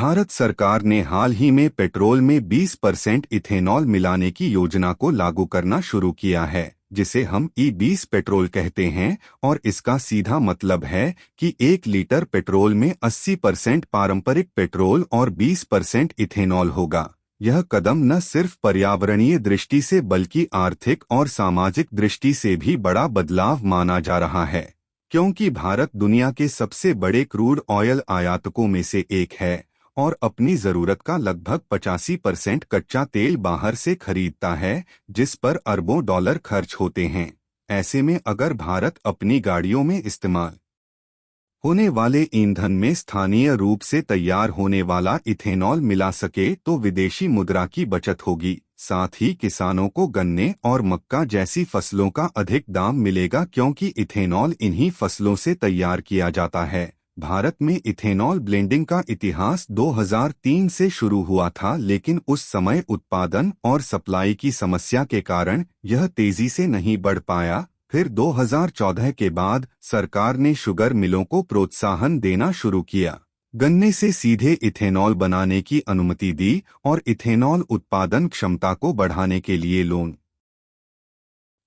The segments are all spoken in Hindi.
भारत सरकार ने हाल ही में पेट्रोल में 20% इथेनॉल मिलाने की योजना को लागू करना शुरू किया है, जिसे हम E20 पेट्रोल कहते हैं। और इसका सीधा मतलब है कि 1 लीटर पेट्रोल में 80% पारंपरिक पेट्रोल और 20% इथेनॉल होगा। यह कदम न सिर्फ पर्यावरणीय दृष्टि से बल्कि आर्थिक और सामाजिक दृष्टि से भी बड़ा बदलाव माना जा रहा है, क्योंकि भारत दुनिया के सबसे बड़े क्रूड ऑयल आयातकों में से एक है और अपनी जरूरत का लगभग 85% कच्चा तेल बाहर से खरीदता है, जिस पर अरबों डॉलर खर्च होते हैं। ऐसे में अगर भारत अपनी गाड़ियों में इस्तेमाल होने वाले ईंधन में स्थानीय रूप से तैयार होने वाला इथेनॉल मिला सके तो विदेशी मुद्रा की बचत होगी। साथ ही किसानों को गन्ने और मक्का जैसी फसलों का अधिक दाम मिलेगा, क्योंकि इथेनॉल इन्हीं फसलों से तैयार किया जाता है। भारत में इथेनॉल ब्लेंडिंग का इतिहास 2003 से शुरू हुआ था, लेकिन उस समय उत्पादन और सप्लाई की समस्या के कारण यह तेजी से नहीं बढ़ पाया। फिर 2014 के बाद सरकार ने शुगर मिलों को प्रोत्साहन देना शुरू किया, गन्ने से सीधे इथेनॉल बनाने की अनुमति दी और इथेनॉल उत्पादन क्षमता को बढ़ाने के लिए लोन,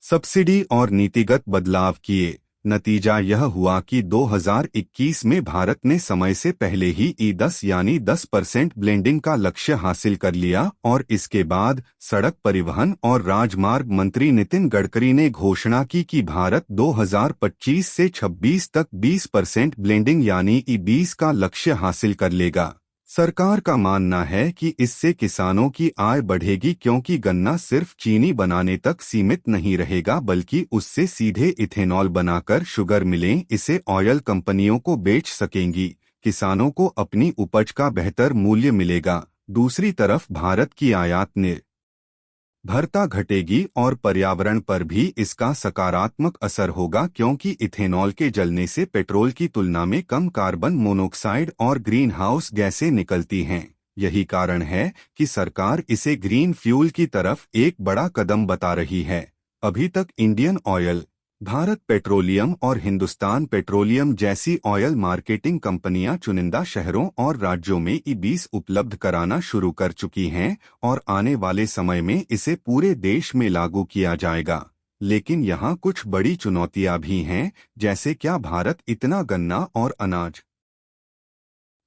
सब्सिडी और नीतिगत बदलाव किए। नतीजा यह हुआ कि 2021 में भारत ने समय से पहले ही E10 यानी 10% ब्लेंडिंग का लक्ष्य हासिल कर लिया और इसके बाद सड़क परिवहन और राजमार्ग मंत्री नितिन गडकरी ने घोषणा की कि भारत 2025 से 26 तक 20% ब्लेंडिंग यानी E20 का लक्ष्य हासिल कर लेगा। सरकार का मानना है कि इससे किसानों की आय बढ़ेगी, क्योंकि गन्ना सिर्फ चीनी बनाने तक सीमित नहीं रहेगा बल्कि उससे सीधे इथेनॉल बनाकर शुगर मिलें इसे ऑयल कंपनियों को बेच सकेंगी। किसानों को अपनी उपज का बेहतर मूल्य मिलेगा। दूसरी तरफ भारत की आयात निर्भरता घटेगी और पर्यावरण पर भी इसका सकारात्मक असर होगा, क्योंकि इथेनॉल के जलने से पेट्रोल की तुलना में कम कार्बन मोनोऑक्साइड और ग्रीन हाउस गैसें निकलती हैं। यही कारण है कि सरकार इसे ग्रीन फ्यूल की तरफ एक बड़ा कदम बता रही है। अभी तक इंडियन ऑयल, भारत पेट्रोलियम और हिंदुस्तान पेट्रोलियम जैसी ऑयल मार्केटिंग कंपनियां चुनिंदा शहरों और राज्यों में E20 उपलब्ध कराना शुरू कर चुकी हैं और आने वाले समय में इसे पूरे देश में लागू किया जाएगा। लेकिन यहाँ कुछ बड़ी चुनौतियां भी हैं, जैसे क्या भारत इतना गन्ना और अनाज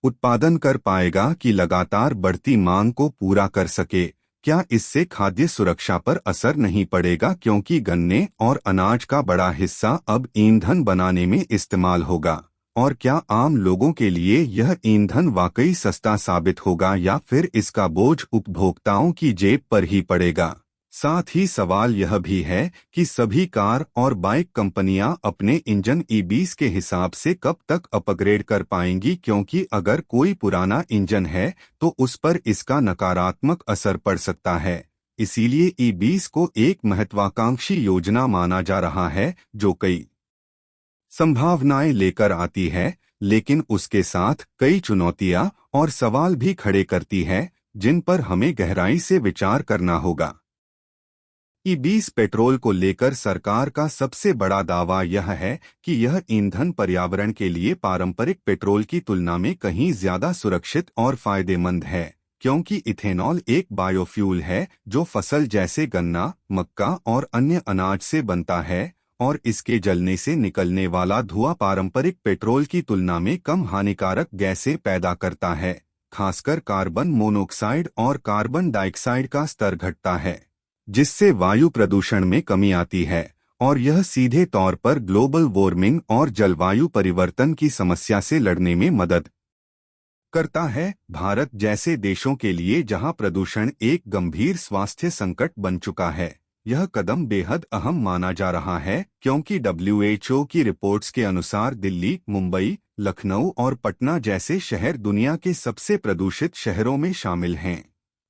उत्पादन कर पाएगा कि लगातार बढ़ती मांग को पूरा कर सके। क्या इससे खाद्य सुरक्षा पर असर नहीं पड़ेगा, क्योंकि गन्ने और अनाज का बड़ा हिस्सा अब ईंधन बनाने में इस्तेमाल होगा। और क्या आम लोगों के लिए यह ईंधन वाकई सस्ता साबित होगा या फिर इसका बोझ उपभोक्ताओं की जेब पर ही पड़ेगा। साथ ही सवाल यह भी है कि सभी कार और बाइक कंपनियां अपने इंजन E20 के हिसाब से कब तक अपग्रेड कर पाएंगी, क्योंकि अगर कोई पुराना इंजन है तो उस पर इसका नकारात्मक असर पड़ सकता है। इसीलिए E20 को एक महत्वाकांक्षी योजना माना जा रहा है, जो कई संभावनाएं लेकर आती है, लेकिन उसके साथ कई चुनौतियां और सवाल भी खड़े करती है, जिन पर हमें गहराई से विचार करना होगा। E20 पेट्रोल को लेकर सरकार का सबसे बड़ा दावा यह है कि यह ईंधन पर्यावरण के लिए पारंपरिक पेट्रोल की तुलना में कहीं ज्यादा सुरक्षित और फायदेमंद है, क्योंकि इथेनॉल एक बायोफ्यूल है जो फसल जैसे गन्ना, मक्का और अन्य अनाज से बनता है और इसके जलने से निकलने वाला धुआं पारंपरिक पेट्रोल की तुलना में कम हानिकारक गैसें पैदा करता है। खासकर कार्बन मोनोऑक्साइड और कार्बन डाइऑक्साइड का स्तर घटता है, जिससे वायु प्रदूषण में कमी आती है और यह सीधे तौर पर ग्लोबल वार्मिंग और जलवायु परिवर्तन की समस्या से लड़ने में मदद करता है। भारत जैसे देशों के लिए जहां प्रदूषण एक गंभीर स्वास्थ्य संकट बन चुका है, यह कदम बेहद अहम माना जा रहा है, क्योंकि WHO की रिपोर्ट्स के अनुसार दिल्ली, मुंबई, लखनऊ और पटना जैसे शहर दुनिया के सबसे प्रदूषित शहरों में शामिल हैं।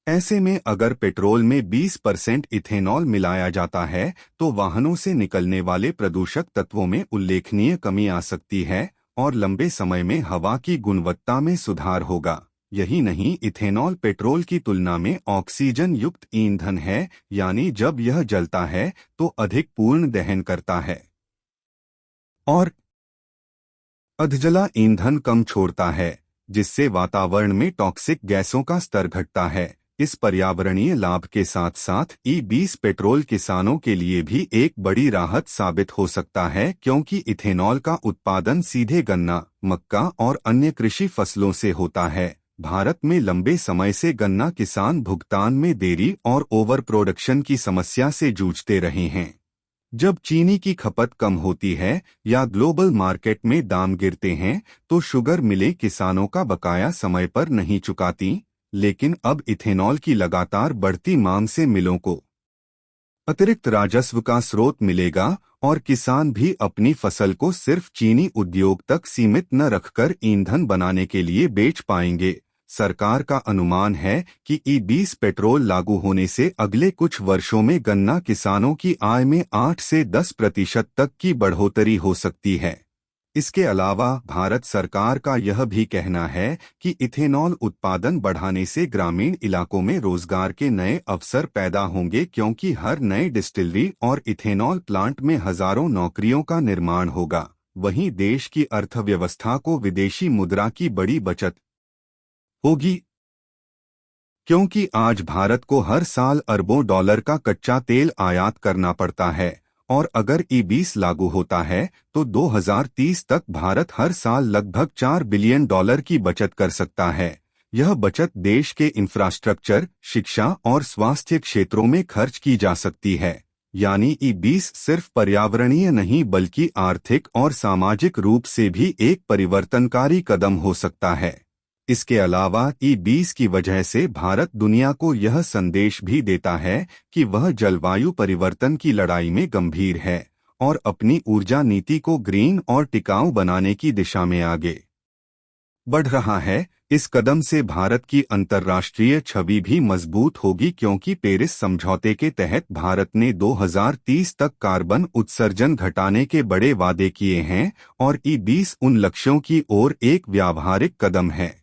ऐसे में अगर पेट्रोल में 20% इथेनॉल मिलाया जाता है तो वाहनों से निकलने वाले प्रदूषक तत्वों में उल्लेखनीय कमी आ सकती है और लंबे समय में हवा की गुणवत्ता में सुधार होगा। यही नहीं, इथेनॉल पेट्रोल की तुलना में ऑक्सीजन युक्त ईंधन है, यानी जब यह जलता है तो अधिक पूर्ण दहन करता है और अधजला ईंधन कम छोड़ता है। जिससे वातावरण में टॉक्सिक गैसों का स्तर घटता है। इस पर्यावरणीय लाभ के साथ साथ E20 पेट्रोल किसानों के लिए भी एक बड़ी राहत साबित हो सकता है, क्योंकि इथेनॉल का उत्पादन सीधे गन्ना, मक्का और अन्य कृषि फसलों से होता है। भारत में लंबे समय से गन्ना किसान भुगतान में देरी और ओवर प्रोडक्शन की समस्या से जूझते रहे हैं। जब चीनी की खपत कम होती है या ग्लोबल मार्केट में दाम गिरते हैं, तो शुगर मिलें किसानों का बकाया समय पर नहीं चुकाती। लेकिन अब इथेनॉल की लगातार बढ़ती मांग से मिलों को अतिरिक्त राजस्व का स्रोत मिलेगा और किसान भी अपनी फसल को सिर्फ चीनी उद्योग तक सीमित न रखकर ईंधन बनाने के लिए बेच पाएंगे। सरकार का अनुमान है कि E20 पेट्रोल लागू होने से अगले कुछ वर्षों में गन्ना किसानों की आय में 8 से 10% तक की बढ़ोतरी हो सकती है। इसके अलावा भारत सरकार का यह भी कहना है कि इथेनॉल उत्पादन बढ़ाने से ग्रामीण इलाकों में रोजगार के नए अवसर पैदा होंगे, क्योंकि हर नए डिस्टिलरी और इथेनॉल प्लांट में हजारों नौकरियों का निर्माण होगा। वहीं देश की अर्थव्यवस्था को विदेशी मुद्रा की बड़ी बचत होगी, क्योंकि आज भारत को हर साल अरबों डॉलर का कच्चा तेल आयात करना पड़ता है। और अगर E20 लागू होता है तो 2030 तक भारत हर साल लगभग $4 बिलियन की बचत कर सकता है। यह बचत देश के इंफ्रास्ट्रक्चर, शिक्षा और स्वास्थ्य क्षेत्रों में खर्च की जा सकती है। यानी E20 सिर्फ पर्यावरणीय नहीं बल्कि आर्थिक और सामाजिक रूप से भी एक परिवर्तनकारी कदम हो सकता है। इसके अलावा E20 की वजह से भारत दुनिया को यह संदेश भी देता है कि वह जलवायु परिवर्तन की लड़ाई में गंभीर है और अपनी ऊर्जा नीति को ग्रीन और टिकाऊ बनाने की दिशा में आगे बढ़ रहा है। इस कदम से भारत की अंतर्राष्ट्रीय छवि भी मजबूत होगी, क्योंकि पेरिस समझौते के तहत भारत ने 2030 तक कार्बन उत्सर्जन घटाने के बड़े वादे किए हैं और E20 उन लक्ष्यों की ओर एक व्यावहारिक कदम है।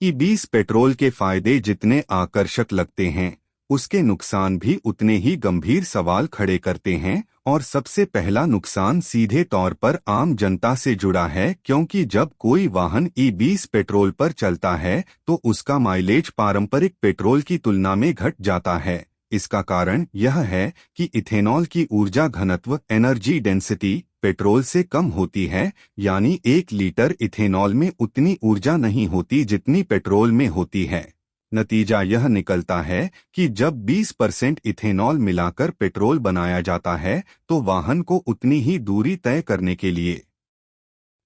E20 पेट्रोल के फायदे जितने आकर्षक लगते हैं, उसके नुकसान भी उतने ही गंभीर सवाल खड़े करते हैं। और सबसे पहला नुकसान सीधे तौर पर आम जनता से जुड़ा है, क्योंकि जब कोई वाहन E20 पेट्रोल पर चलता है तो उसका माइलेज पारंपरिक पेट्रोल की तुलना में घट जाता है। इसका कारण यह है कि इथेनॉल की ऊर्जा घनत्व एनर्जी डेंसिटी पेट्रोल से कम होती है, यानी 1 लीटर इथेनॉल में उतनी ऊर्जा नहीं होती जितनी पेट्रोल में होती है। नतीजा यह निकलता है कि जब 20% इथेनॉल मिलाकर पेट्रोल बनाया जाता है तो वाहन को उतनी ही दूरी तय करने के लिए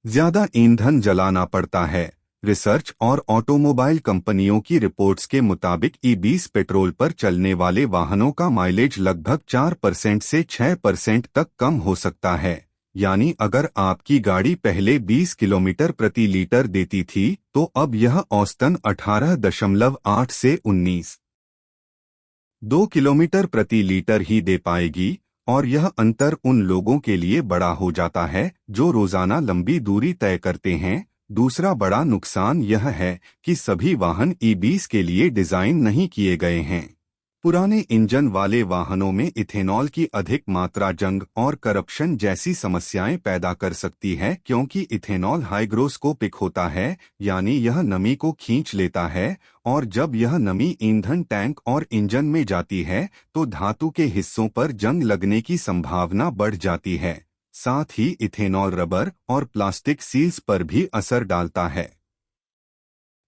ज्यादा ईंधन जलाना पड़ता है। रिसर्च और ऑटोमोबाइल कंपनियों की रिपोर्ट्स के मुताबिक E20 पेट्रोल पर चलने वाले वाहनों का माइलेज लगभग 4% से 6% तक कम हो सकता है। यानी अगर आपकी गाड़ी पहले 20 किलोमीटर प्रति लीटर देती थी तो अब यह औसतन 18.8 से 19.2 किलोमीटर प्रति लीटर ही दे पाएगी। और यह अंतर उन लोगों के लिए बड़ा हो जाता है जो रोजाना लंबी दूरी तय करते हैं। दूसरा बड़ा नुकसान यह है कि सभी वाहन E20 के लिए डिजाइन नहीं किए गए हैं। पुराने इंजन वाले वाहनों में इथेनॉल की अधिक मात्रा जंग और करप्शन जैसी समस्याएं पैदा कर सकती है, क्योंकि इथेनॉल हाइग्रोस्कोपिक होता है, यानी यह नमी को खींच लेता है और जब यह नमी ईंधन टैंक और इंजन में जाती है तो धातु के हिस्सों पर जंग लगने की संभावना बढ़ जाती है। साथ ही इथेनॉल रबर और प्लास्टिक सील्स पर भी असर डालता है,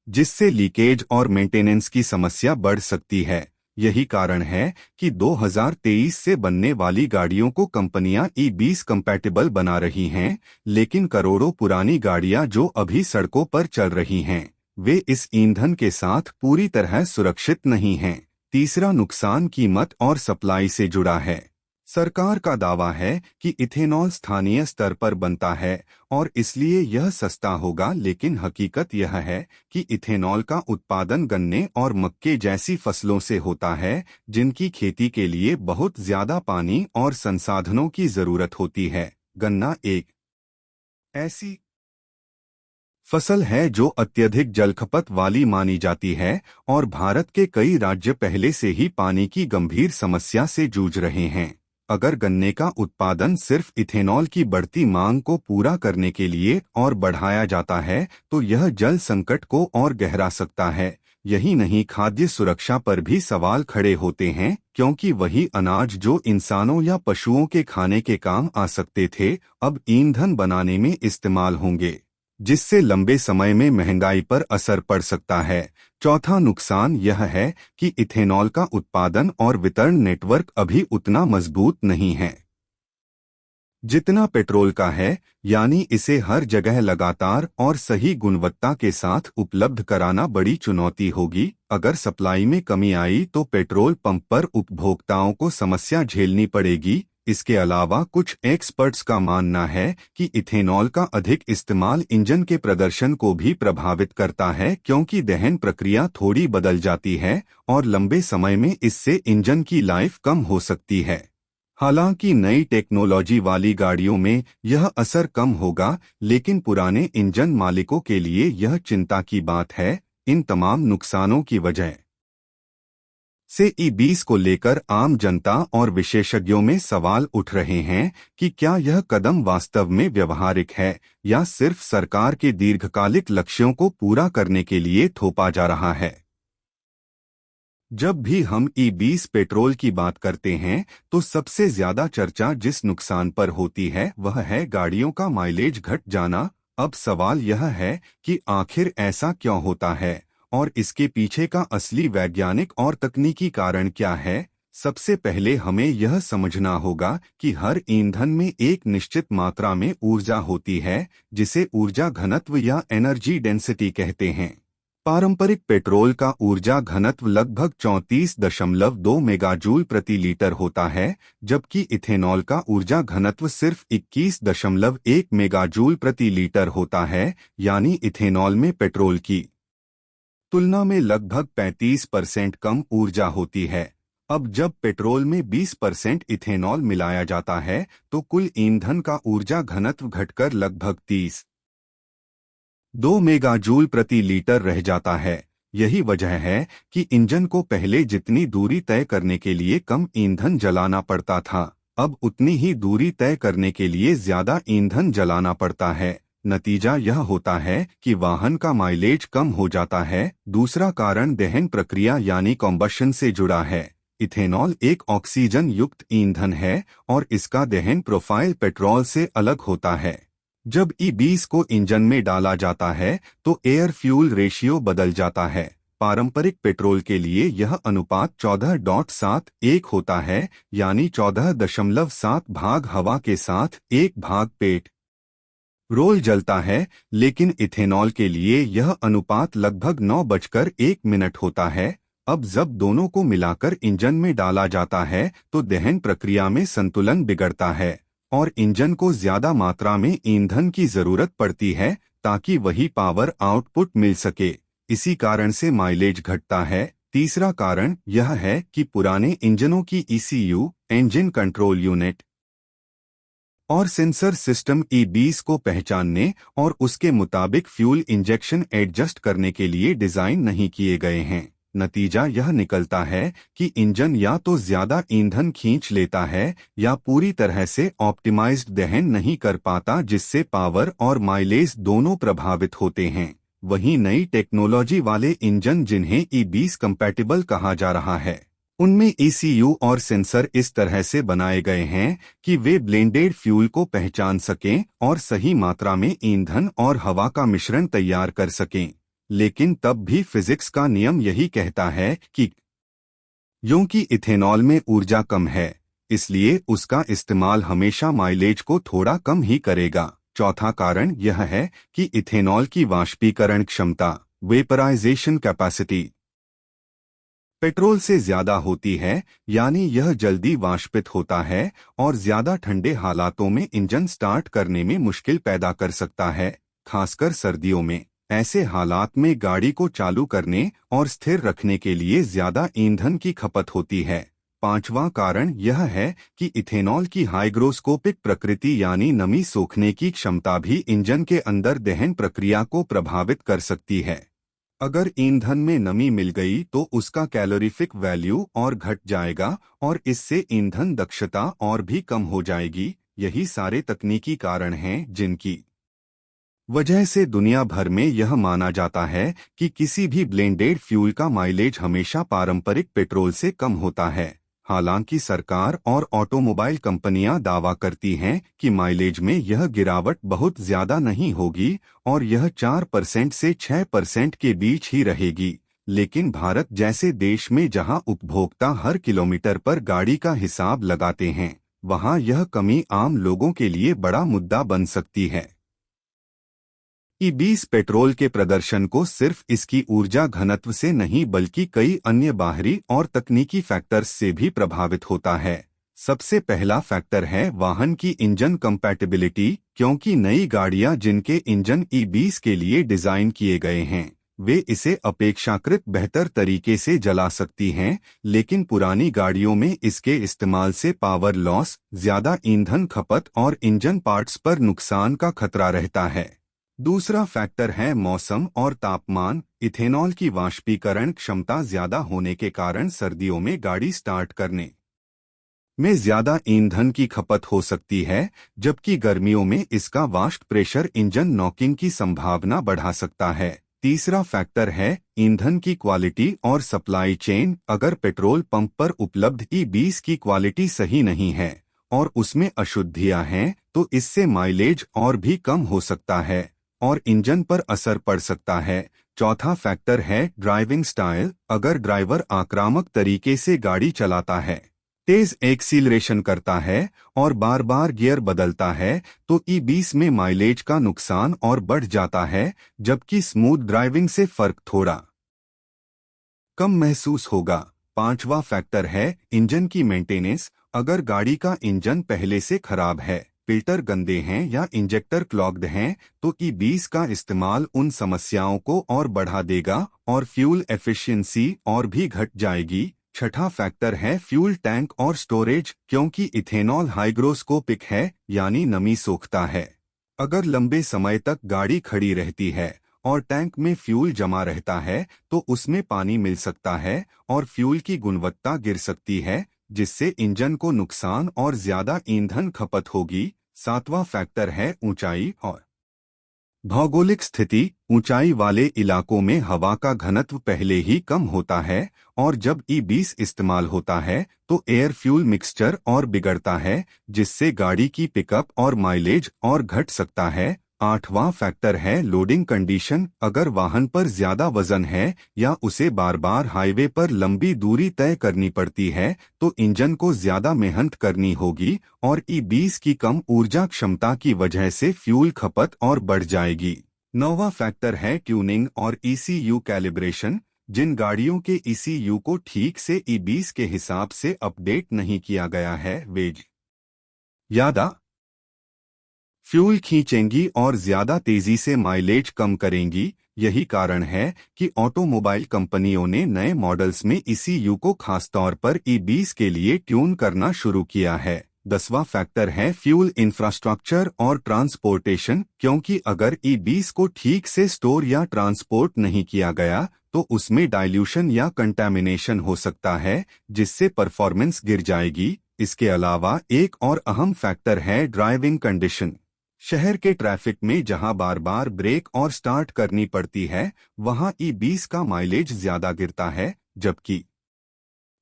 जिससे लीकेज और मेंटेनेंस की समस्या बढ़ सकती है। यही कारण है कि 2023 से बनने वाली गाड़ियों को कंपनियां E20 कंपैटिबल बना रही हैं, लेकिन करोड़ों पुरानी गाड़ियां जो अभी सड़कों पर चल रही हैं, वे इस ईंधन के साथ पूरी तरह सुरक्षित नहीं हैं। तीसरा नुकसान कीमत और सप्लाई से जुड़ा है। सरकार का दावा है कि इथेनॉल स्थानीय स्तर पर बनता है और इसलिए यह सस्ता होगा, लेकिन हकीकत यह है कि इथेनॉल का उत्पादन गन्ने और मक्के जैसी फसलों से होता है, जिनकी खेती के लिए बहुत ज्यादा पानी और संसाधनों की जरूरत होती है। गन्ना एक ऐसी फसल है जो अत्यधिक जलखपत वाली मानी जाती है और भारत के कई राज्य पहले से ही पानी की गंभीर समस्या से जूझ रहे हैं। अगर गन्ने का उत्पादन सिर्फ इथेनॉल की बढ़ती मांग को पूरा करने के लिए और बढ़ाया जाता है तो यह जल संकट को और गहरा सकता है। यही नहीं, खाद्य सुरक्षा पर भी सवाल खड़े होते हैं, क्योंकि वही अनाज जो इंसानों या पशुओं के खाने के काम आ सकते थे अब ईंधन बनाने में इस्तेमाल होंगे, जिससे लंबे समय में महंगाई पर असर पड़ सकता है। चौथा नुकसान यह है कि इथेनॉल का उत्पादन और वितरण नेटवर्क अभी उतना मजबूत नहीं है जितना पेट्रोल का है, यानी इसे हर जगह लगातार और सही गुणवत्ता के साथ उपलब्ध कराना बड़ी चुनौती होगी। अगर सप्लाई में कमी आई तो पेट्रोल पंप पर उपभोक्ताओं को समस्या झेलनी पड़ेगी। इसके अलावा कुछ एक्सपर्ट्स का मानना है कि इथेनॉल का अधिक इस्तेमाल इंजन के प्रदर्शन को भी प्रभावित करता है, क्योंकि दहन प्रक्रिया थोड़ी बदल जाती है और लंबे समय में इससे इंजन की लाइफ कम हो सकती है। हालांकि नई टेक्नोलॉजी वाली गाड़ियों में यह असर कम होगा, लेकिन पुराने इंजन मालिकों के लिए यह चिंता की बात है। इन तमाम नुकसानों की वजह से ई-20 को लेकर आम जनता और विशेषज्ञों में सवाल उठ रहे हैं कि क्या यह कदम वास्तव में व्यवहारिक है या सिर्फ सरकार के दीर्घकालिक लक्ष्यों को पूरा करने के लिए थोपा जा रहा है। जब भी हम ई-20 पेट्रोल की बात करते हैं तो सबसे ज्यादा चर्चा जिस नुकसान पर होती है वह है गाड़ियों का माइलेज घट जाना। अब सवाल यह है कि आखिर ऐसा क्यों होता है और इसके पीछे का असली वैज्ञानिक और तकनीकी कारण क्या है। सबसे पहले हमें यह समझना होगा कि हर ईंधन में एक निश्चित मात्रा में ऊर्जा होती है, जिसे ऊर्जा घनत्व या एनर्जी डेंसिटी कहते हैं। पारंपरिक पेट्रोल का ऊर्जा घनत्व लगभग 34.2 मेगाजूल प्रति लीटर होता है, जबकि इथेनॉल का ऊर्जा घनत्व सिर्फ 21.1 मेगाजूल प्रति लीटर होता है, यानी इथेनॉल में पेट्रोल की तुलना में लगभग 35% कम ऊर्जा होती है। अब जब पेट्रोल में 20% इथेनॉल मिलाया जाता है तो कुल ईंधन का ऊर्जा घनत्व घटकर लगभग 32 मेगाजूल प्रति लीटर रह जाता है। यही वजह है कि इंजन को पहले जितनी दूरी तय करने के लिए कम ईंधन जलाना पड़ता था, अब उतनी ही दूरी तय करने के लिए ज्यादा ईंधन जलाना पड़ता है। नतीजा यह होता है कि वाहन का माइलेज कम हो जाता है। दूसरा कारण दहन प्रक्रिया यानी कॉम्बशन से जुड़ा है। इथेनॉल एक ऑक्सीजन युक्त ईंधन है और इसका दहन प्रोफाइल पेट्रोल से अलग होता है। जब ई-20 को इंजन में डाला जाता है तो एयर फ्यूल रेशियो बदल जाता है। पारंपरिक पेट्रोल के लिए यह अनुपात 14.71 होता है, यानी 14.7 भाग हवा के साथ 1 भाग पेट रोल जलता है, लेकिन इथेनॉल के लिए यह अनुपात लगभग 9:01 होता है। अब जब दोनों को मिलाकर इंजन में डाला जाता है तो दहन प्रक्रिया में संतुलन बिगड़ता है और इंजन को ज्यादा मात्रा में ईंधन की जरूरत पड़ती है ताकि वही पावर आउटपुट मिल सके। इसी कारण से माइलेज घटता है। तीसरा कारण यह है कि पुराने इंजनों की ईसीयू, इंजन कंट्रोल यूनिट और सेंसर सिस्टम ई-20 को पहचानने और उसके मुताबिक फ्यूल इंजेक्शन एडजस्ट करने के लिए डिजाइन नहीं किए गए हैं। नतीजा यह निकलता है कि इंजन या तो ज्यादा ईंधन खींच लेता है या पूरी तरह से ऑप्टिमाइज्ड दहन नहीं कर पाता, जिससे पावर और माइलेज दोनों प्रभावित होते हैं। वहीं नई टेक्नोलॉजी वाले इंजन, जिन्हें ई-20 कंपैटिबल कहा जा रहा है, उनमें ईसीयू और सेंसर इस तरह से बनाए गए हैं कि वे ब्लेंडेड फ्यूल को पहचान सकें और सही मात्रा में ईंधन और हवा का मिश्रण तैयार कर सकें। लेकिन तब भी फिजिक्स का नियम यही कहता है कि क्योंकि इथेनॉल में ऊर्जा कम है, इसलिए उसका इस्तेमाल हमेशा माइलेज को थोड़ा कम ही करेगा। चौथा कारण यह है कि इथेनॉल की वाष्पीकरण क्षमता, वेपराइजेशन कैपेसिटी, पेट्रोल से ज्यादा होती है, यानी यह जल्दी वाष्पित होता है और ज्यादा ठंडे हालातों में इंजन स्टार्ट करने में मुश्किल पैदा कर सकता है, खासकर सर्दियों में। ऐसे हालात में गाड़ी को चालू करने और स्थिर रखने के लिए ज्यादा ईंधन की खपत होती है। पांचवां कारण यह है कि इथेनॉल की हाइग्रोस्कोपिक प्रकृति यानी नमी सोखने की क्षमता भी इंजन के अंदर दहन प्रक्रिया को प्रभावित कर सकती है। अगर ईंधन में नमी मिल गई तो उसका कैलोरीफिक वैल्यू और घट जाएगा और इससे ईंधन दक्षता और भी कम हो जाएगी। यही सारे तकनीकी कारण हैं जिनकी वजह से दुनिया भर में यह माना जाता है कि किसी भी ब्लेंडेड फ्यूल का माइलेज हमेशा पारंपरिक पेट्रोल से कम होता है। हालांकि सरकार और ऑटोमोबाइल कंपनियां दावा करती हैं कि माइलेज में यह गिरावट बहुत ज्यादा नहीं होगी और यह 4% से 6% के बीच ही रहेगी। लेकिन भारत जैसे देश में जहां उपभोक्ता हर किलोमीटर पर गाड़ी का हिसाब लगाते हैं, वहां यह कमी आम लोगों के लिए बड़ा मुद्दा बन सकती है। ई-20 पेट्रोल के प्रदर्शन को सिर्फ इसकी ऊर्जा घनत्व से नहीं बल्कि कई अन्य बाहरी और तकनीकी फैक्टर्स से भी प्रभावित होता है। सबसे पहला फैक्टर है वाहन की इंजन कंपैटिबिलिटी, क्योंकि नई गाड़ियां जिनके इंजन ई-20 के लिए डिजाइन किए गए हैं वे इसे अपेक्षाकृत बेहतर तरीके से जला सकती हैं, लेकिन पुरानी गाड़ियों में इसके इस्तेमाल से पावर लॉस, ज्यादा ईंधन खपत और इंजन पार्ट्स पर नुकसान का खतरा रहता है। दूसरा फैक्टर है मौसम और तापमान। इथेनॉल की वाष्पीकरण क्षमता ज्यादा होने के कारण सर्दियों में गाड़ी स्टार्ट करने में ज्यादा ईंधन की खपत हो सकती है, जबकि गर्मियों में इसका वाष्प प्रेशर इंजन नॉकिंग की संभावना बढ़ा सकता है। तीसरा फैक्टर है ईंधन की क्वालिटी और सप्लाई चेन। अगर पेट्रोल पंप पर उपलब्ध ई-20 की क्वालिटी सही नहीं है और उसमें अशुद्धियां हैं तो इससे माइलेज और भी कम हो सकता है और इंजन पर असर पड़ सकता है। चौथा फैक्टर है ड्राइविंग स्टाइल। अगर ड्राइवर आक्रामक तरीके से गाड़ी चलाता है, तेज एक्सीलरेशन करता है और बार बार गियर बदलता है तो ई-20 में माइलेज का नुकसान और बढ़ जाता है, जबकि स्मूथ ड्राइविंग से फर्क थोड़ा कम महसूस होगा। पांचवा फैक्टर है इंजन की मेंटेनेंस। अगर गाड़ी का इंजन पहले से खराब है, फिल्टर गंदे हैं या इंजेक्टर क्लॉग्ड हैं तो ई-20 का इस्तेमाल उन समस्याओं को और बढ़ा देगा और फ्यूल एफिशिएंसी और भी घट जाएगी। छठा फैक्टर है फ्यूल टैंक और स्टोरेज, क्योंकि इथेनॉल हाइग्रोस्कोपिक है यानी नमी सोखता है। अगर लंबे समय तक गाड़ी खड़ी रहती है और टैंक में फ्यूल जमा रहता है तो उसमें पानी मिल सकता है और फ्यूल की गुणवत्ता गिर सकती है, जिससे इंजन को नुकसान और ज्यादा ईंधन खपत होगी। सातवां फैक्टर है ऊंचाई और भौगोलिक स्थिति। ऊंचाई वाले इलाकों में हवा का घनत्व पहले ही कम होता है और जब ई-20 इस्तेमाल होता है तो एयर फ्यूल मिक्सचर और बिगड़ता है, जिससे गाड़ी की पिकअप और माइलेज और घट सकता है। आठवां फैक्टर है लोडिंग कंडीशन। अगर वाहन पर ज्यादा वजन है या उसे बार बार हाईवे पर लंबी दूरी तय करनी पड़ती है तो इंजन को ज्यादा मेहनत करनी होगी और ई-20 की कम ऊर्जा क्षमता की वजह से फ्यूल खपत और बढ़ जाएगी। नौवां फैक्टर है ट्यूनिंग और ईसीयू कैलिब्रेशन। जिन गाड़ियों के ईसीयू को ठीक से ई-20 के हिसाब से अपडेट नहीं किया गया है वे ज्यादा फ्यूल खींचेंगी और ज्यादा तेजी से माइलेज कम करेंगी। यही कारण है कि ऑटोमोबाइल कंपनियों ने नए मॉडल्स में ईसीयू को खासतौर पर ई-20 के लिए ट्यून करना शुरू किया है। 10वां फैक्टर है फ्यूल इंफ्रास्ट्रक्चर और ट्रांसपोर्टेशन, क्योंकि अगर ई-20 को ठीक से स्टोर या ट्रांसपोर्ट नहीं किया गया तो उसमें डाइल्यूशन या कंटैमिनेशन हो सकता है, जिससे परफॉर्मेंस गिर जाएगी। इसके अलावा एक और अहम फैक्टर है ड्राइविंग कंडीशन। शहर के ट्रैफिक में जहां बार बार ब्रेक और स्टार्ट करनी पड़ती है वहां ई-20 का माइलेज ज्यादा गिरता है, जबकि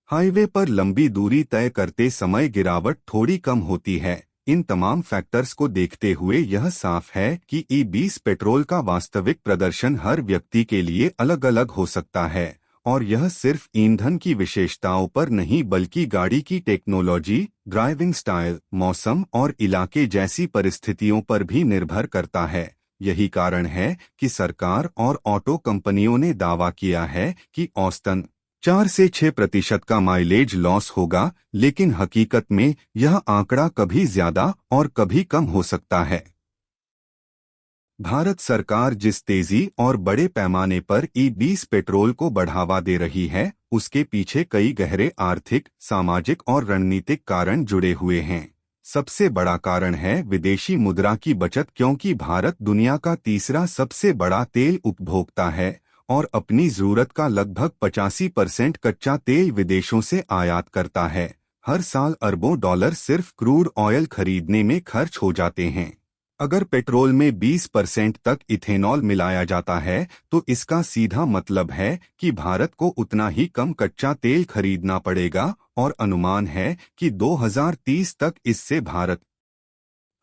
हाईवे पर लंबी दूरी तय करते समय गिरावट थोड़ी कम होती है। इन तमाम फैक्टर्स को देखते हुए यह साफ है कि ई-20 पेट्रोल का वास्तविक प्रदर्शन हर व्यक्ति के लिए अलग अलग हो सकता है और यह सिर्फ ईंधन की विशेषताओं पर नहीं बल्कि गाड़ी की टेक्नोलॉजी, ड्राइविंग स्टाइल, मौसम और इलाके जैसी परिस्थितियों पर भी निर्भर करता है। यही कारण है कि सरकार और ऑटो कंपनियों ने दावा किया है कि औसतन 4 से 6% का माइलेज लॉस होगा, लेकिन हकीकत में यह आंकड़ा कभी ज्यादा और कभी कम हो सकता है। भारत सरकार जिस तेजी और बड़े पैमाने पर ई-20 पेट्रोल को बढ़ावा दे रही है, उसके पीछे कई गहरे आर्थिक, सामाजिक और रणनीतिक कारण जुड़े हुए हैं। सबसे बड़ा कारण है विदेशी मुद्रा की बचत, क्योंकि भारत दुनिया का तीसरा सबसे बड़ा तेल उपभोक्ता है और अपनी जरूरत का लगभग 85% कच्चा तेल विदेशों से आयात करता है। हर साल अरबों डॉलर सिर्फ क्रूड ऑयल खरीदने में खर्च हो जाते हैं। अगर पेट्रोल में 20% तक इथेनॉल मिलाया जाता है तो इसका सीधा मतलब है कि भारत को उतना ही कम कच्चा तेल खरीदना पड़ेगा और अनुमान है कि 2030 तक इससे भारत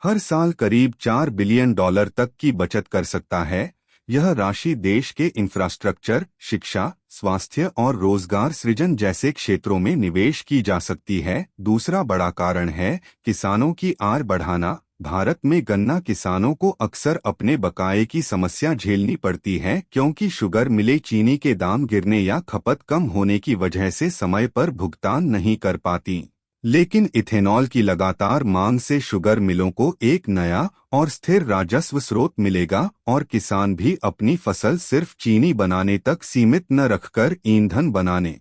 हर साल करीब $4 बिलियन तक की बचत कर सकता है। यह राशि देश के इंफ्रास्ट्रक्चर, शिक्षा, स्वास्थ्य और रोजगार सृजन जैसे क्षेत्रों में निवेश की जा सकती है। दूसरा बड़ा कारण है किसानों की आय बढ़ाना। भारत में गन्ना किसानों को अक्सर अपने बकाये की समस्या झेलनी पड़ती है क्योंकि शुगर मिलें चीनी के दाम गिरने या खपत कम होने की वजह से समय पर भुगतान नहीं कर पाती। लेकिन इथेनॉल की लगातार मांग से शुगर मिलों को एक नया और स्थिर राजस्व स्रोत मिलेगा और किसान भी अपनी फसल सिर्फ चीनी बनाने तक सीमित न रखकर ईंधन बनाने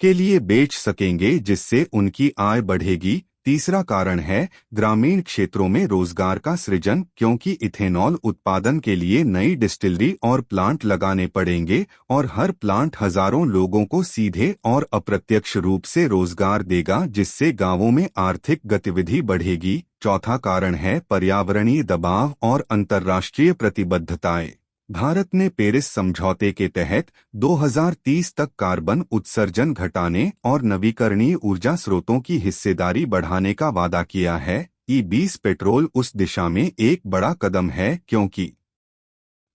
के लिए बेच सकेंगे, जिससे उनकी आय बढ़ेगी। तीसरा कारण है ग्रामीण क्षेत्रों में रोजगार का सृजन, क्योंकि इथेनॉल उत्पादन के लिए नई डिस्टिलरी और प्लांट लगाने पड़ेंगे और हर प्लांट हजारों लोगों को सीधे और अप्रत्यक्ष रूप से रोजगार देगा, जिससे गांवों में आर्थिक गतिविधि बढ़ेगी। चौथा कारण है पर्यावरणीय दबाव और अंतर्राष्ट्रीय प्रतिबद्धताएं। भारत ने पेरिस समझौते के तहत 2030 तक कार्बन उत्सर्जन घटाने और नवीकरणीय ऊर्जा स्रोतों की हिस्सेदारी बढ़ाने का वादा किया है। E20 पेट्रोल उस दिशा में एक बड़ा कदम है क्योंकि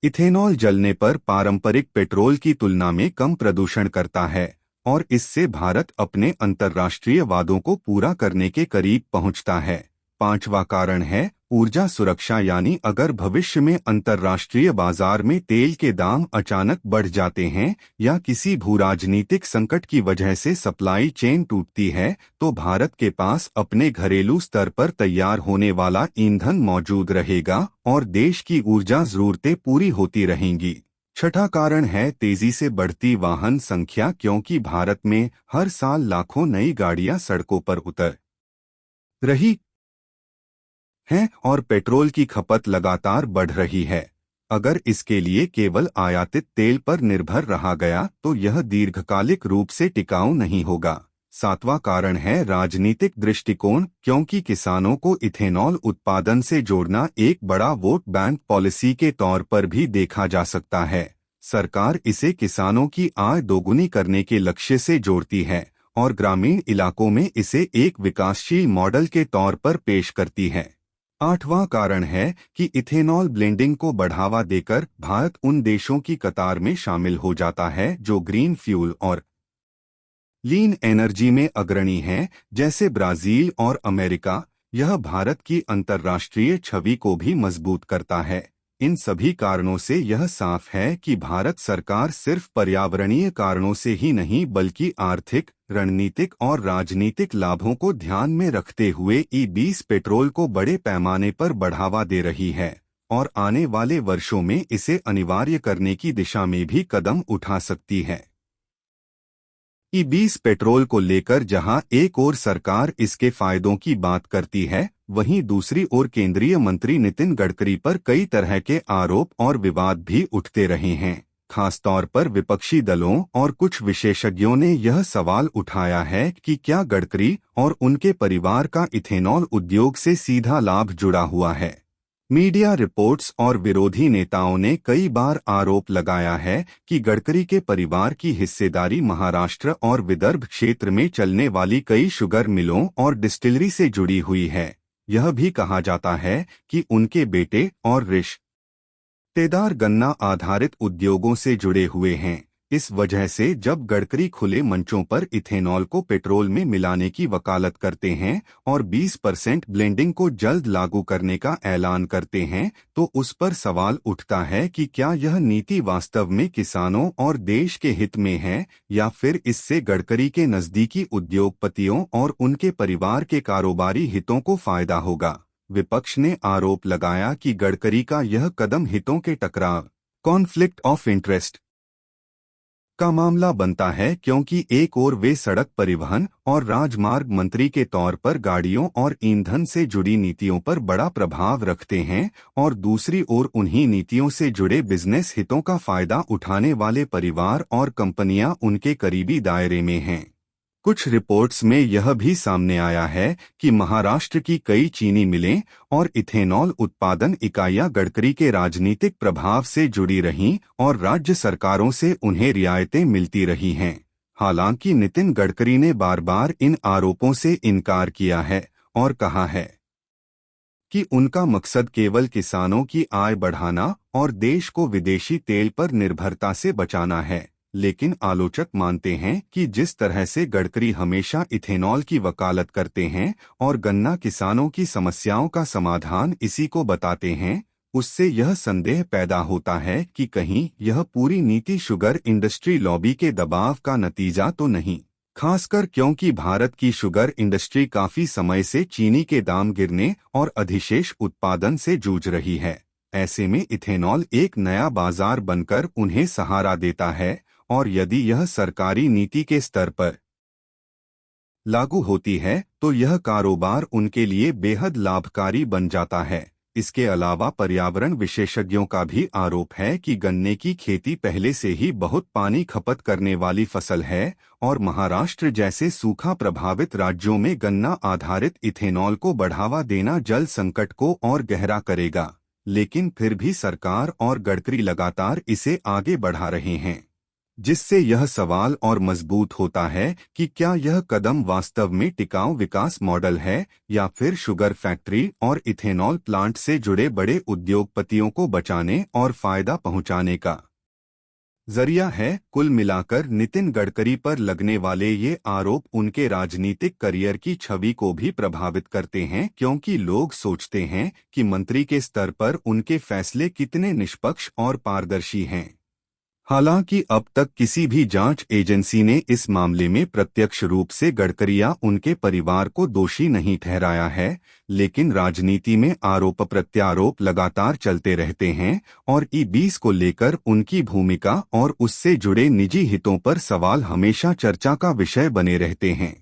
इथेनॉल जलने पर पारंपरिक पेट्रोल की तुलना में कम प्रदूषण करता है और इससे भारत अपने अंतर्राष्ट्रीय वादों को पूरा करने के करीब पहुंचता है। पांचवा कारण है ऊर्जा सुरक्षा, यानी अगर भविष्य में अंतर्राष्ट्रीय बाजार में तेल के दाम अचानक बढ़ जाते हैं या किसी भूराजनीतिक संकट की वजह से सप्लाई चेन टूटती है तो भारत के पास अपने घरेलू स्तर पर तैयार होने वाला ईंधन मौजूद रहेगा और देश की ऊर्जा जरूरतें पूरी होती रहेंगी। छठा कारण है तेजी से बढ़ती वाहन संख्या, क्योंकि भारत में हर साल लाखों नई गाड़ियां सड़कों पर उतर रही हैं और पेट्रोल की खपत लगातार बढ़ रही है। अगर इसके लिए केवल आयातित तेल पर निर्भर रहा गया तो यह दीर्घकालिक रूप से टिकाऊ नहीं होगा। सातवां कारण है राजनीतिक दृष्टिकोण, क्योंकि किसानों को इथेनॉल उत्पादन से जोड़ना एक बड़ा वोट बैंक पॉलिसी के तौर पर भी देखा जा सकता है। सरकार इसे किसानों की आय दोगुनी करने के लक्ष्य से जोड़ती है और ग्रामीण इलाकों में इसे एक विकासशील मॉडल के तौर पर पेश करती है। आठवां कारण है कि इथेनॉल ब्लेंडिंग को बढ़ावा देकर भारत उन देशों की कतार में शामिल हो जाता है जो ग्रीन फ्यूल और लीन एनर्जी में अग्रणी हैं, जैसे ब्राजील और अमेरिका। यह भारत की अंतर्राष्ट्रीय छवि को भी मजबूत करता है। इन सभी कारणों से यह साफ है कि भारत सरकार सिर्फ पर्यावरणीय कारणों से ही नहीं बल्कि आर्थिक, रणनीतिक और राजनीतिक लाभों को ध्यान में रखते हुए E20 पेट्रोल को बड़े पैमाने पर बढ़ावा दे रही है और आने वाले वर्षों में इसे अनिवार्य करने की दिशा में भी कदम उठा सकती है। E20 पेट्रोल को लेकर जहां एक ओर सरकार इसके फायदों की बात करती है, वहीं दूसरी ओर केंद्रीय मंत्री नितिन गडकरी पर कई तरह के आरोप और विवाद भी उठते रहे हैं। खासतौर पर विपक्षी दलों और कुछ विशेषज्ञों ने यह सवाल उठाया है कि क्या गडकरी और उनके परिवार का इथेनॉल उद्योग से सीधा लाभ जुड़ा हुआ है। मीडिया रिपोर्ट्स और विरोधी नेताओं ने कई बार आरोप लगाया है कि गडकरी के परिवार की हिस्सेदारी महाराष्ट्र और विदर्भ क्षेत्र में चलने वाली कई शुगर मिलों और डिस्टिलरी से जुड़ी हुई है। यह भी कहा जाता है कि उनके बेटे और रिश्तेदार गन्ना आधारित उद्योगों से जुड़े हुए हैं। इस वजह से जब गडकरी खुले मंचों पर इथेनॉल को पेट्रोल में मिलाने की वकालत करते हैं और 20% ब्लेंडिंग को जल्द लागू करने का ऐलान करते हैं तो उस पर सवाल उठता है कि क्या यह नीति वास्तव में किसानों और देश के हित में है या फिर इससे गडकरी के नजदीकी उद्योगपतियों और उनके परिवार के कारोबारी हितों को फायदा होगा। विपक्ष ने आरोप लगाया कि गडकरी का यह कदम हितों के टकराव, कॉन्फ्लिक्ट ऑफ इंटरेस्ट का मामला बनता है, क्योंकि एक ओर वे सड़क परिवहन और राजमार्ग मंत्री के तौर पर गाड़ियों और ईंधन से जुड़ी नीतियों पर बड़ा प्रभाव रखते हैं और दूसरी ओर उन्हीं नीतियों से जुड़े बिजनेस हितों का फायदा उठाने वाले परिवार और कंपनियां उनके करीबी दायरे में हैं। कुछ रिपोर्ट्स में यह भी सामने आया है कि महाराष्ट्र की कई चीनी मिलें और इथेनॉल उत्पादन इकाइयां गडकरी के राजनीतिक प्रभाव से जुड़ी रहीं और राज्य सरकारों से उन्हें रियायतें मिलती रही हैं। हालांकि नितिन गडकरी ने बार बार इन आरोपों से इनकार किया है और कहा है कि उनका मकसद केवल किसानों की आय बढ़ाना और देश को विदेशी तेल पर निर्भरता से बचाना है। लेकिन आलोचक मानते हैं कि जिस तरह से गडकरी हमेशा इथेनॉल की वकालत करते हैं और गन्ना किसानों की समस्याओं का समाधान इसी को बताते हैं, उससे यह संदेह पैदा होता है कि कहीं यह पूरी नीति शुगर इंडस्ट्री लॉबी के दबाव का नतीजा तो नहीं, खासकर क्योंकि भारत की शुगर इंडस्ट्री काफी समय से चीनी के दाम गिरने और अधिशेष उत्पादन से जूझ रही है। ऐसे में इथेनॉल एक नया बाजार बनकर उन्हें सहारा देता है और यदि यह सरकारी नीति के स्तर पर लागू होती है तो यह कारोबार उनके लिए बेहद लाभकारी बन जाता है। इसके अलावा पर्यावरण विशेषज्ञों का भी आरोप है कि गन्ने की खेती पहले से ही बहुत पानी खपत करने वाली फसल है और महाराष्ट्र जैसे सूखा प्रभावित राज्यों में गन्ना आधारित इथेनॉल को बढ़ावा देना जल संकट को और गहरा करेगा। लेकिन फिर भी सरकार और गडकरी लगातार इसे आगे बढ़ा रहे हैं, जिससे यह सवाल और मजबूत होता है कि क्या यह कदम वास्तव में टिकाऊ विकास मॉडल है या फिर शुगर फैक्ट्री और इथेनॉल प्लांट से जुड़े बड़े उद्योगपतियों को बचाने और फायदा पहुंचाने का जरिया है। कुल मिलाकर नितिन गडकरी पर लगने वाले ये आरोप उनके राजनीतिक करियर की छवि को भी प्रभावित करते हैं, क्योंकि लोग सोचते हैं कि मंत्री के स्तर पर उनके फैसले कितने निष्पक्ष और पारदर्शी हैं। हालांकि अब तक किसी भी जांच एजेंसी ने इस मामले में प्रत्यक्ष रूप से गडकरी या उनके परिवार को दोषी नहीं ठहराया है, लेकिन राजनीति में आरोप प्रत्यारोप लगातार चलते रहते हैं और ई-20 को लेकर उनकी भूमिका और उससे जुड़े निजी हितों पर सवाल हमेशा चर्चा का विषय बने रहते हैं।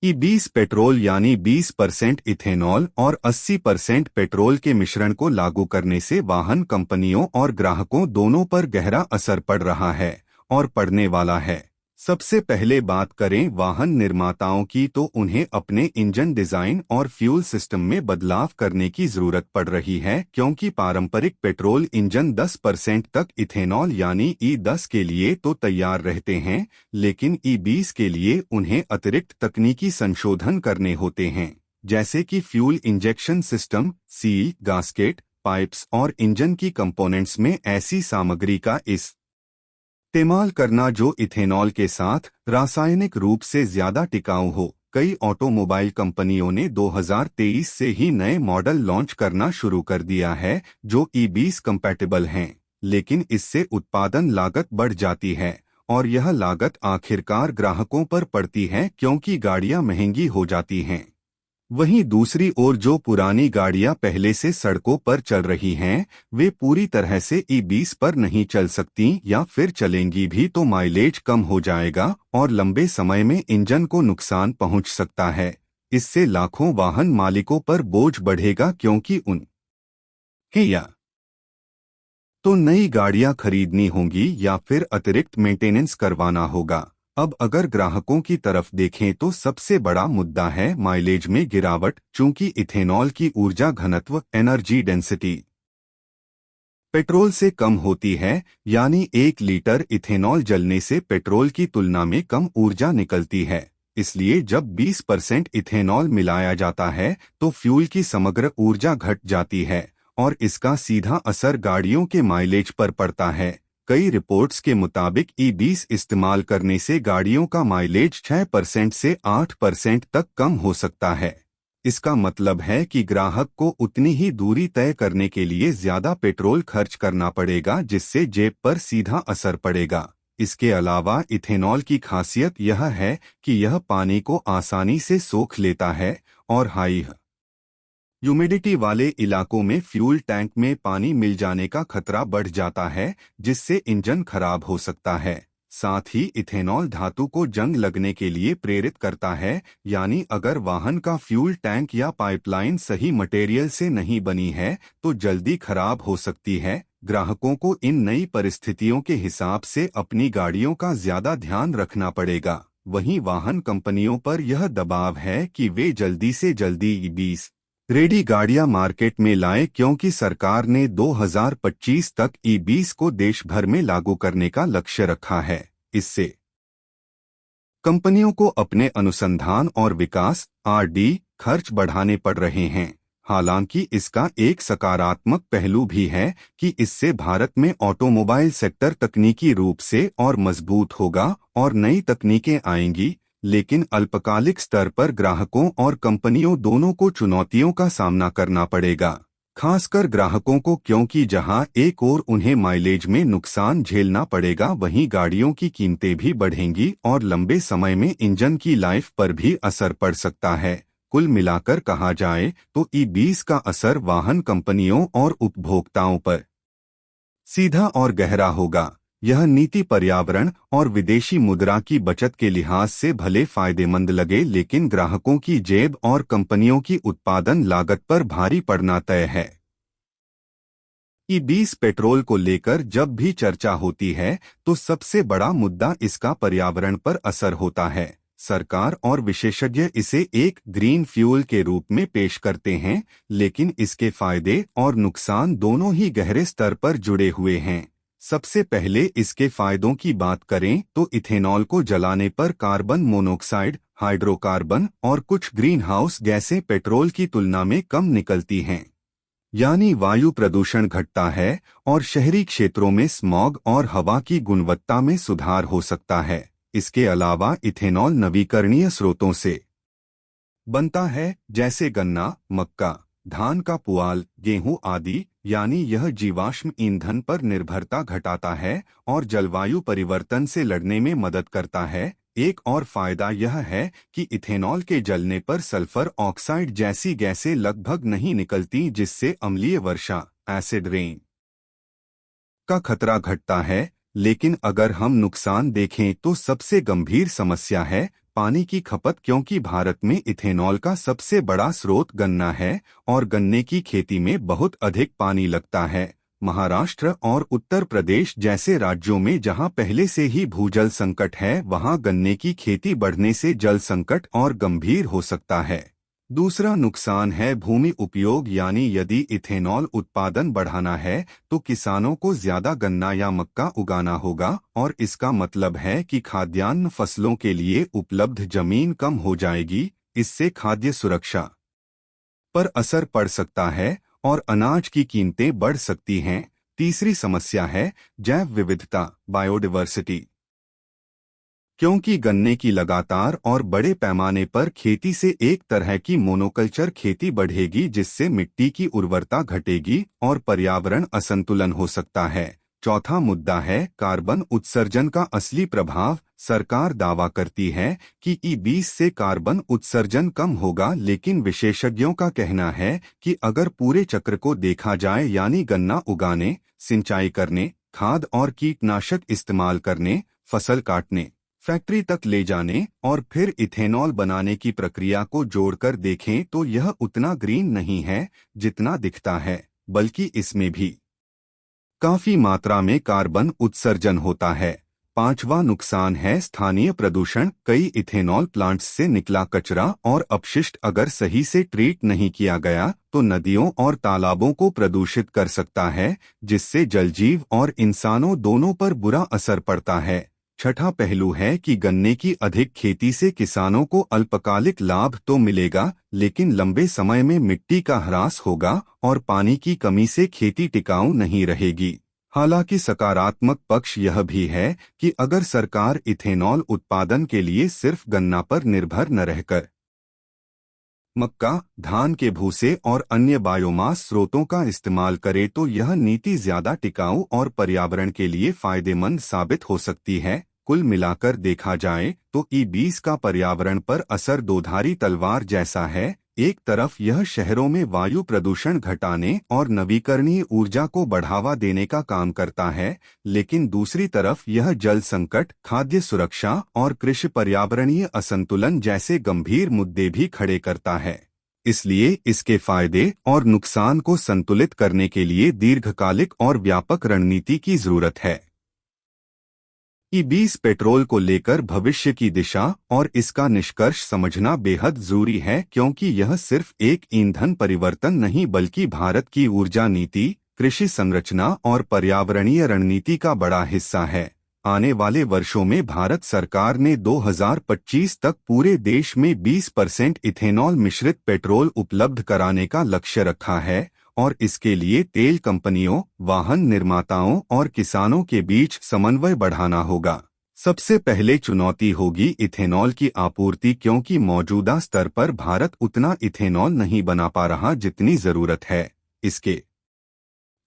ई-20 पेट्रोल यानी 20% इथेनॉल और 80% पेट्रोल के मिश्रण को लागू करने से वाहन कंपनियों और ग्राहकों दोनों पर गहरा असर पड़ रहा है और पड़ने वाला है। सबसे पहले बात करें वाहन निर्माताओं की, तो उन्हें अपने इंजन डिजाइन और फ्यूल सिस्टम में बदलाव करने की जरूरत पड़ रही है, क्योंकि पारंपरिक पेट्रोल इंजन 10% तक इथेनॉल यानी ई-10 के लिए तो तैयार रहते हैं, लेकिन ई-20 के लिए उन्हें अतिरिक्त तकनीकी संशोधन करने होते हैं, जैसे कि fuel injection system, seal, gasket, pipes और इंजन की कंपोनेंट्स में ऐसी सामग्री का इस्तेमाल करना जो इथेनॉल के साथ रासायनिक रूप से ज्यादा टिकाऊ हो। कई ऑटोमोबाइल कंपनियों ने 2023 से ही नए मॉडल लॉन्च करना शुरू कर दिया है जो ई-20 कंपैटिबल हैं, लेकिन इससे उत्पादन लागत बढ़ जाती है और यह लागत आखिरकार ग्राहकों पर पड़ती है, क्योंकि गाड़ियां महंगी हो जाती हैं। वहीं दूसरी ओर जो पुरानी गाड़ियां पहले से सड़कों पर चल रही हैं, वे पूरी तरह से ई-20 पर नहीं चल सकती, या फिर चलेंगी भी तो माइलेज कम हो जाएगा और लंबे समय में इंजन को नुकसान पहुंच सकता है। इससे लाखों वाहन मालिकों पर बोझ बढ़ेगा, क्योंकि या तो नई गाड़ियां खरीदनी होंगी या फिर अतिरिक्त मेंटेनेंस करवाना होगा। अब अगर ग्राहकों की तरफ देखें तो सबसे बड़ा मुद्दा है माइलेज में गिरावट, चूंकि इथेनॉल की ऊर्जा घनत्व एनर्जी डेंसिटी पेट्रोल से कम होती है, यानी 1 लीटर इथेनॉल जलने से पेट्रोल की तुलना में कम ऊर्जा निकलती है। इसलिए जब 20% इथेनॉल मिलाया जाता है तो फ्यूल की समग्र ऊर्जा घट जाती है और इसका सीधा असर गाड़ियों के माइलेज पर पड़ता है। कई रिपोर्ट्स के मुताबिक ई-20 इस्तेमाल करने से गाड़ियों का माइलेज 6% से 8% तक कम हो सकता है। इसका मतलब है कि ग्राहक को उतनी ही दूरी तय करने के लिए ज्यादा पेट्रोल खर्च करना पड़ेगा, जिससे जेब पर सीधा असर पड़ेगा। इसके अलावा इथेनॉल की खासियत यह है कि यह पानी को आसानी से सोख लेता है और हाई ह्यूमिडिटी वाले इलाकों में फ्यूल टैंक में पानी मिल जाने का खतरा बढ़ जाता है, जिससे इंजन खराब हो सकता है। साथ ही इथेनॉल धातु को जंग लगने के लिए प्रेरित करता है, यानी अगर वाहन का फ्यूल टैंक या पाइपलाइन सही मटेरियल से नहीं बनी है तो जल्दी खराब हो सकती है। ग्राहकों को इन नई परिस्थितियों के हिसाब से अपनी गाड़ियों का ज्यादा ध्यान रखना पड़ेगा। वहीं वाहन कंपनियों पर यह दबाव है कि वे जल्दी से जल्दी ई-20 रेडी गाड़ियां मार्केट में लाए, क्योंकि सरकार ने 2025 तक ई-20 को देश भर में लागू करने का लक्ष्य रखा है। इससे कंपनियों को अपने अनुसंधान और विकास (R&D) खर्च बढ़ाने पड़ रहे हैं। हालांकि इसका एक सकारात्मक पहलू भी है कि इससे भारत में ऑटोमोबाइल सेक्टर तकनीकी रूप से और मजबूत होगा और नई तकनीकें आएंगी, लेकिन अल्पकालिक स्तर पर ग्राहकों और कंपनियों दोनों को चुनौतियों का सामना करना पड़ेगा। खासकर ग्राहकों को, क्योंकि जहां एक ओर उन्हें माइलेज में नुकसान झेलना पड़ेगा, वहीं गाड़ियों की कीमतें भी बढ़ेंगी और लंबे समय में इंजन की लाइफ पर भी असर पड़ सकता है। कुल मिलाकर कहा जाए तो ई-20 का असर वाहन कंपनियों और उपभोक्ताओं पर सीधा और गहरा होगा। यह नीति पर्यावरण और विदेशी मुद्रा की बचत के लिहाज से भले फायदेमंद लगे, लेकिन ग्राहकों की जेब और कंपनियों की उत्पादन लागत पर भारी पड़ना तय है। ई-20 पेट्रोल को लेकर जब भी चर्चा होती है तो सबसे बड़ा मुद्दा इसका पर्यावरण पर असर होता है। सरकार और विशेषज्ञ इसे एक ग्रीन फ्यूल के रूप में पेश करते हैं, लेकिन इसके फायदे और नुकसान दोनों ही गहरे स्तर पर जुड़े हुए हैं। सबसे पहले इसके फायदों की बात करें तो इथेनॉल को जलाने पर कार्बन मोनोऑक्साइड, हाइड्रोकार्बन और कुछ ग्रीन हाउस गैसें पेट्रोल की तुलना में कम निकलती हैं, यानी वायु प्रदूषण घटता है और शहरी क्षेत्रों में स्मॉग और हवा की गुणवत्ता में सुधार हो सकता है। इसके अलावा इथेनॉल नवीकरणीय स्रोतों से बनता है, जैसे गन्ना, मक्का, धान का पुआल, गेहूं आदि, यानी यह जीवाश्म ईंधन पर निर्भरता घटाता है और जलवायु परिवर्तन से लड़ने में मदद करता है। एक और फायदा यह है कि इथेनॉल के जलने पर सल्फर ऑक्साइड जैसी गैसें लगभग नहीं निकलती, जिससे अम्लीय वर्षा (एसिड रेन) का खतरा घटता है। लेकिन अगर हम नुकसान देखें तो सबसे गंभीर समस्या है पानी की खपत, क्योंकि भारत में इथेनॉल का सबसे बड़ा स्रोत गन्ना है और गन्ने की खेती में बहुत अधिक पानी लगता है। महाराष्ट्र और उत्तर प्रदेश जैसे राज्यों में जहां पहले से ही भूजल संकट है, वहां गन्ने की खेती बढ़ने से जल संकट और गंभीर हो सकता है। दूसरा नुकसान है भूमि उपयोग, यानी यदि इथेनॉल उत्पादन बढ़ाना है तो किसानों को ज्यादा गन्ना या मक्का उगाना होगा और इसका मतलब है कि खाद्यान्न फसलों के लिए उपलब्ध जमीन कम हो जाएगी। इससे खाद्य सुरक्षा पर असर पड़ सकता है और अनाज की कीमतें बढ़ सकती हैं। तीसरी समस्या है जैव विविधता (बायोडायवर्सिटी), क्योंकि गन्ने की लगातार और बड़े पैमाने पर खेती से एक तरह की मोनोकल्चर खेती बढ़ेगी, जिससे मिट्टी की उर्वरता घटेगी और पर्यावरण असंतुलन हो सकता है। चौथा मुद्दा है कार्बन उत्सर्जन का असली प्रभाव। सरकार दावा करती है कि ई-20 से कार्बन उत्सर्जन कम होगा, लेकिन विशेषज्ञों का कहना है कि अगर पूरे चक्र को देखा जाए, यानी गन्ना उगाने, सिंचाई करने, खाद और कीटनाशक इस्तेमाल करने, फसल काटने, फैक्ट्री तक ले जाने और फिर इथेनॉल बनाने की प्रक्रिया को जोड़कर देखें तो यह उतना ग्रीन नहीं है जितना दिखता है, बल्कि इसमें भी काफी मात्रा में कार्बन उत्सर्जन होता है। पांचवा नुकसान है स्थानीय प्रदूषण। कई इथेनॉल प्लांट्स से निकला कचरा और अपशिष्ट अगर सही से ट्रीट नहीं किया गया तो नदियों और तालाबों को प्रदूषित कर सकता है, जिससे जलजीव और इंसानों दोनों पर बुरा असर पड़ता है। छठा पहलू है कि गन्ने की अधिक खेती से किसानों को अल्पकालिक लाभ तो मिलेगा, लेकिन लंबे समय में मिट्टी का ह्रास होगा और पानी की कमी से खेती टिकाऊ नहीं रहेगी। हालांकि सकारात्मक पक्ष यह भी है कि अगर सरकार इथेनॉल उत्पादन के लिए सिर्फ गन्ना पर निर्भर न रहकर मक्का, धान के भूसे और अन्य बायोमास स्रोतों का इस्तेमाल करे तो यह नीति ज्यादा टिकाऊ और पर्यावरण के लिए फायदेमंद साबित हो सकती है। कुल मिलाकर देखा जाए तो ई-20 का पर्यावरण पर असर दोधारी तलवार जैसा है। एक तरफ यह शहरों में वायु प्रदूषण घटाने और नवीकरणीय ऊर्जा को बढ़ावा देने का काम करता है, लेकिन दूसरी तरफ यह जल संकट, खाद्य सुरक्षा और कृषि पर्यावरणीय असंतुलन जैसे गंभीर मुद्दे भी खड़े करता है। इसलिए इसके फायदे और नुकसान को संतुलित करने के लिए दीर्घकालिक और व्यापक रणनीति की जरूरत है। ई-20 पेट्रोल को लेकर भविष्य की दिशा और इसका निष्कर्ष समझना बेहद जरूरी है, क्योंकि यह सिर्फ एक ईंधन परिवर्तन नहीं बल्कि भारत की ऊर्जा नीति, कृषि संरचना और पर्यावरणीय रणनीति का बड़ा हिस्सा है। आने वाले वर्षों में भारत सरकार ने 2025 तक पूरे देश में 20% इथेनॉल मिश्रित पेट्रोल उपलब्ध कराने का लक्ष्य रखा है और इसके लिए तेल कंपनियों, वाहन निर्माताओं और किसानों के बीच समन्वय बढ़ाना होगा। सबसे पहले चुनौती होगी इथेनॉल की आपूर्ति, क्योंकि मौजूदा स्तर पर भारत उतना इथेनॉल नहीं बना पा रहा जितनी जरूरत है। इसके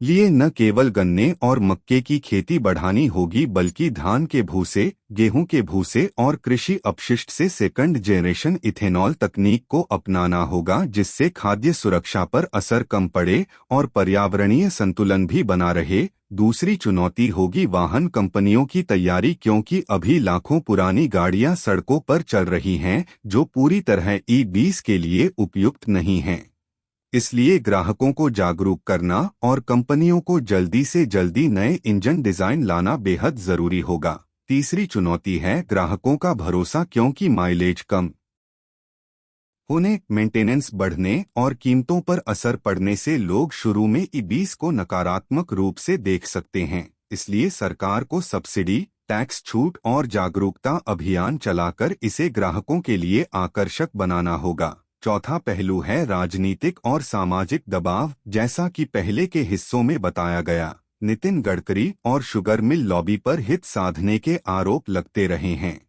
लिए न केवल गन्ने और मक्के की खेती बढ़ानी होगी बल्कि धान के भूसे, गेहूं के भूसे और कृषि अपशिष्ट से सेकंड जनरेशन इथेनॉल तकनीक को अपनाना होगा, जिससे खाद्य सुरक्षा पर असर कम पड़े और पर्यावरणीय संतुलन भी बना रहे। दूसरी चुनौती होगी वाहन कंपनियों की तैयारी, क्योंकि अभी लाखों पुरानी गाड़ियां सड़कों पर चल रही हैं जो पूरी तरह ई-20 के लिए उपयुक्त नहीं हैं। इसलिए ग्राहकों को जागरूक करना और कंपनियों को जल्दी से जल्दी नए इंजन डिजाइन लाना बेहद जरूरी होगा। तीसरी चुनौती है ग्राहकों का भरोसा, क्योंकि माइलेज कम होने, मेंटेनेंस बढ़ने और कीमतों पर असर पड़ने से लोग शुरू में ई-20 को नकारात्मक रूप से देख सकते हैं। इसलिए सरकार को सब्सिडी, टैक्स छूट और जागरूकता अभियान चलाकर इसे ग्राहकों के लिए आकर्षक बनाना होगा। चौथा पहलू है राजनीतिक और सामाजिक दबाव। जैसा कि पहले के हिस्सों में बताया गया, नितिन गडकरी और शुगर मिल लॉबी पर हित साधने के आरोप लगते रहे हैं।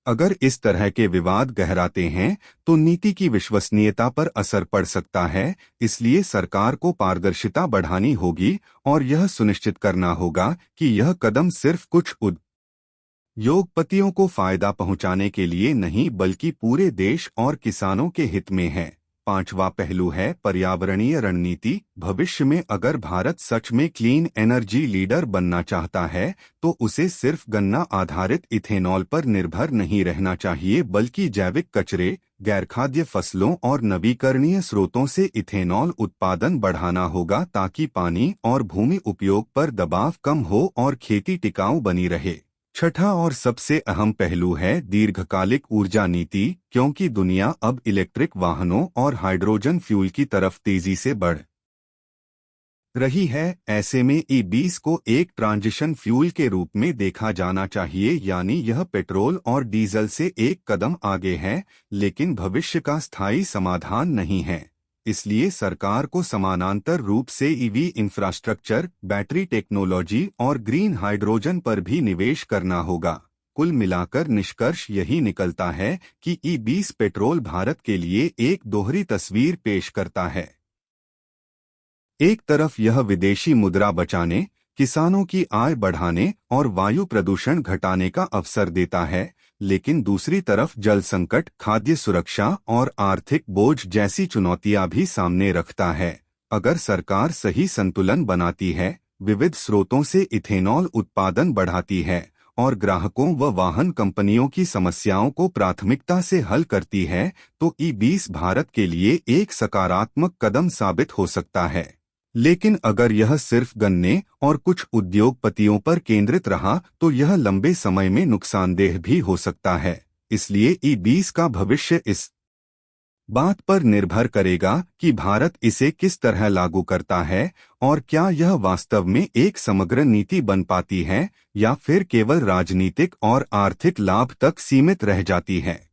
अगर इस तरह के विवाद गहराते हैं तो नीति की विश्वसनीयता पर असर पड़ सकता है। इसलिए सरकार को पारदर्शिता बढ़ानी होगी और यह सुनिश्चित करना होगा कि यह कदम सिर्फ कुछ उद्योगपतियों को फायदा पहुंचाने के लिए नहीं बल्कि पूरे देश और किसानों के हित में है। पांचवा पहलू है पर्यावरणीय रणनीति। भविष्य में अगर भारत सच में क्लीन एनर्जी लीडर बनना चाहता है तो उसे सिर्फ गन्ना आधारित इथेनॉल पर निर्भर नहीं रहना चाहिए, बल्कि जैविक कचरे, गैरखाद्य फसलों और नवीकरणीय स्रोतों से इथेनॉल उत्पादन बढ़ाना होगा, ताकि पानी और भूमि उपयोग पर दबाव कम हो और खेती टिकाऊ बनी रहे। छठा और सबसे अहम पहलू है दीर्घकालिक ऊर्जा नीति, क्योंकि दुनिया अब इलेक्ट्रिक वाहनों और हाइड्रोजन फ्यूल की तरफ तेजी से बढ़ रही है। ऐसे में ई-20 को एक ट्रांजिशन फ्यूल के रूप में देखा जाना चाहिए, यानी यह पेट्रोल और डीजल से एक कदम आगे है, लेकिन भविष्य का स्थायी समाधान नहीं है। इसलिए सरकार को समानांतर रूप से ईवी इंफ्रास्ट्रक्चर, बैटरी टेक्नोलॉजी और ग्रीन हाइड्रोजन पर भी निवेश करना होगा। कुल मिलाकर निष्कर्ष यही निकलता है कि ई-20 पेट्रोल भारत के लिए एक दोहरी तस्वीर पेश करता है। एक तरफ यह विदेशी मुद्रा बचाने, किसानों की आय बढ़ाने और वायु प्रदूषण घटाने का अवसर देता है, लेकिन दूसरी तरफ जल संकट, खाद्य सुरक्षा और आर्थिक बोझ जैसी चुनौतियां भी सामने रखता है। अगर सरकार सही संतुलन बनाती है, विविध स्रोतों से इथेनॉल उत्पादन बढ़ाती है और ग्राहकों व वाहन कंपनियों की समस्याओं को प्राथमिकता से हल करती है, तो ई-20 भारत के लिए एक सकारात्मक कदम साबित हो सकता है। लेकिन अगर यह सिर्फ गन्ने और कुछ उद्योगपतियों पर केंद्रित रहा तो यह लंबे समय में नुकसानदेह भी हो सकता है। इसलिए ई-20 का भविष्य इस बात पर निर्भर करेगा कि भारत इसे किस तरह लागू करता है और क्या यह वास्तव में एक समग्र नीति बन पाती है या फिर केवल राजनीतिक और आर्थिक लाभ तक सीमित रह जाती है।